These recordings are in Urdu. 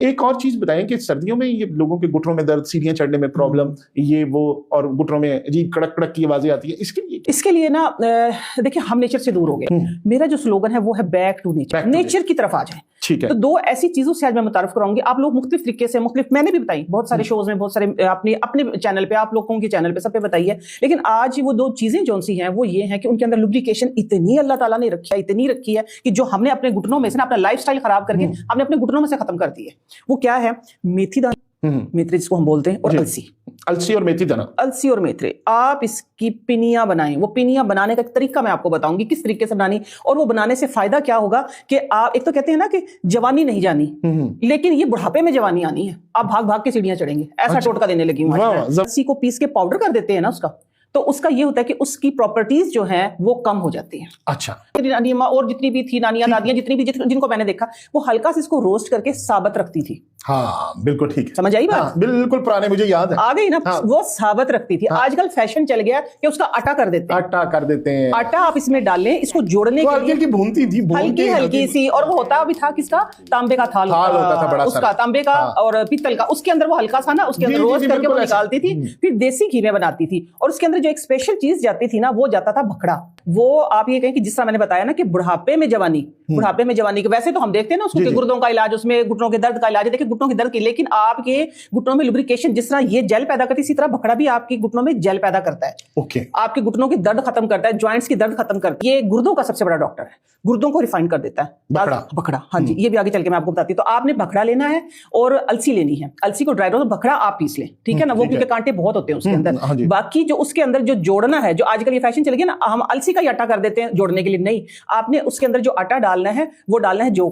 ایک اور چیز بتائیں کہ سردیوں میں یہ لوگوں کے گھٹنوں میں درد، سیڑھیاں چڑھنے میں پرابلم، یہ وہ، اور گھٹنوں میں عجیب کڑک کڑک کی آوازیں آتی ہیں، اس کے لیے نا دیکھیں ہم نیچر سے دور ہو گئے. میرا جو سلوگن ہے وہ ہے بیک ٹو نیچر، نیچر کی طرف آ جائیں. ٹھیک ہے. تو دو ایسی چیزوں سے آج میں متعارف کراؤں گی. آپ لوگ مختلف طریقے سے میں نے بھی بتائی بہت سارے شوز میں، بہت سارے اپنے چینل پہ، آپ لوگوں کے چینل پہ، سب پہ بتائی ہے. لیکن آج وہ دو چیزیں جو سی ہیں وہ یہ ہیں کہ ان کے اندر لوبریکیشن اتنی اللہ تعالیٰ نے اتنی رکھی ہے کہ جو ہم نے اپنے گھٹنوں میں سے اپنا لائف سٹائل خراب کر کے ہم نے اپنے گھٹنوں میں سے ختم کر دی ہے. وہ کیا ہے؟ میتھی دانا، میتھری جس کو ہم بولتے ہیں، اور السی اور میتھی دانا. السی اور میتھری. آپ اس کی پنیاں بنائیں. وہ پنیاں بنانے کا ایک طریقہ میں آپ کو بتاؤں گی کس طریقے سے بنانی، اور وہ بنانے سے فائدہ کیا ہوگا کہ آپ ایک تو کہتے ہیں نا کہ جوانی نہیں جانی، لیکن یہ بڑھاپے میں جوانی آنی ہے. آپ بھاگ بھاگ کے سیڑھیاں چڑھیں گے. ایسا ٹوٹکا دینے لگی ہوں. السی کو پیس کے پاؤڈر کر دیتے ہیں نا اس کا، تو اس کا یہ ہوتا ہے کہ اس کی پراپرٹیز جو ہیں وہ کم ہو جاتی ہیں. اچھا. اور جتنی بھی تھی نانیاں دادیاں، جتنی بھی جن کو میں نے دیکھا، وہ ہلکا سے اس کو روسٹ کر کے ثابت رکھتی تھی. ہاں بالکل ٹھیک ہے. سمجھ آئی بات؟ بالکل پرانے مجھے یاد ہے. آ گئی نا. وہ ثابت رکھتی تھی. آج کل فیشن چل گیا کہ اس کا آٹا کر دیتے ہیں. آٹا آپ اس میں ڈال لیں، اس کو جوڑنے کے لیے بھونتی تھی ہلکی سی، اور وہ ہوتا بھی تھا کس کا؟ تانبے کا تھال ہوتا تھا بڑا، اس کا تانبے کا اور پیتل کا. اس کے اندر وہ ہلکا سا نا، اس کے اندر روسٹ کر کے وہ نکالتی تھی، پھر دیسی گھی میں بناتی تھی. اور اس کے اندر جو ایک اسپیشل چیز جاتی تھی نا، وہ جاتا تھا بھکڑا. وہ آپ یہ کہیں کہ جس طرح میں نے بتایا نا کہ بڑھاپے میں جوانی کے ویسے تو ہم دیکھتے ہیں نا اس کے گردوں کا علاج، اس میں گھٹنوں کے درد کا علاج ہے. دیکھیں گھٹنوں کے درد کی، لیکن آپ کے گھٹنوں میں لوبریکیشن جس طرح یہ جیل پیدا کرتی ہے، اسی طرح بھکڑا بھی آپ کے گھٹنوں میں جیل پیدا کرتا ہے. آپ کے گھٹنوں کے درد ختم کرتا ہے، جوائنٹس کی درد ختم کرتا ہے. یہ گردوں کا سب سے بڑا ڈاکٹر ہے. گردوں کو ریفائن کر دیتا ہے بھکڑا. ہاں جی، یہ بھی آگے چل کے میں آپ کو بتاتی ہوں. تو آپ نے بھکڑا لینا ہے اور السی لینی ہے. السی کو ڈرائی روسٹ، بھکڑا آپ پیس لیں. ٹھیک ہے نا. وہ کیونکہ کانٹے بہت ہوتے ہیں اس کے اندر. باقی جو اس کے اندر جو جوڑنا ہے، جو آج کل یہ فیشن چل گیا نا، ہم السی کا ہی آٹا کر دیتے ہیں جوڑنے کے لیے. نہیں، آپ نے اس کے اندر جو آٹا ڈالنا ہے وہ ڈالنا ہے جو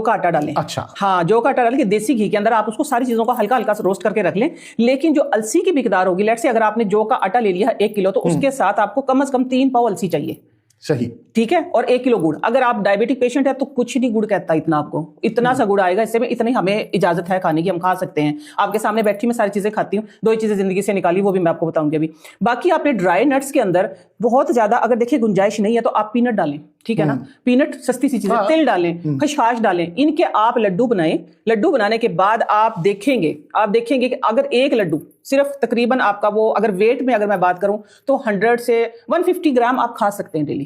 کا آٹا ڈالیں. اچھا. ہاں، جو کا آٹا ڈالیں کہ دیسی گھی کے اندر آپ اس کو ساری چیزوں کو ہلکا ہلکا روسٹ کر کے رکھ لیں. لیکن جو السی کی مقدار ہوگی، لیٹ سے اگر آپ نے جو کا آٹا لے لیا 1 کلو، تو اس کے ساتھ آپ کو کم از کم 3 پاؤ السی چاہیے. صحیح. ٹھیک ہے. اور 1 کلو گڑ. اگر آپ ڈائبٹک پیشنٹ ہے تو کچھ نہیں گڑ کہتا اتنا، آپ کو اتنا سا گڑ آئے گا. اس سے میں اتنی ہمیں اجازت ہے کھانے کی، ہم کھا سکتے ہیں. آپ کے سامنے بیٹھی میں ساری چیزیں کھاتی ہوں. 2 چیزیں زندگی سے نکالی، وہ بھی میں آپ کو بتاؤں گی ابھی. باقی آپ نے ڈرائی نٹس کے اندر بہت زیادہ اگر دیکھیں گنجائش نہیں ہے تو آپ پینٹ ڈالیں. ٹھیک ہے نا. پینٹ سستی سی چیزیں، تل ڈالیں، خشخاش ڈالیں. ان کے آپ لڈو بنائیں. لڈو بنانے کے بعد آپ دیکھیں گے کہ اگر ایک لڈو صرف تقریباً آپ کا وہ، اگر ویٹ میں اگر میں بات کروں تو 100 سے 150 گرام آپ کھا سکتے ہیں ڈیلی.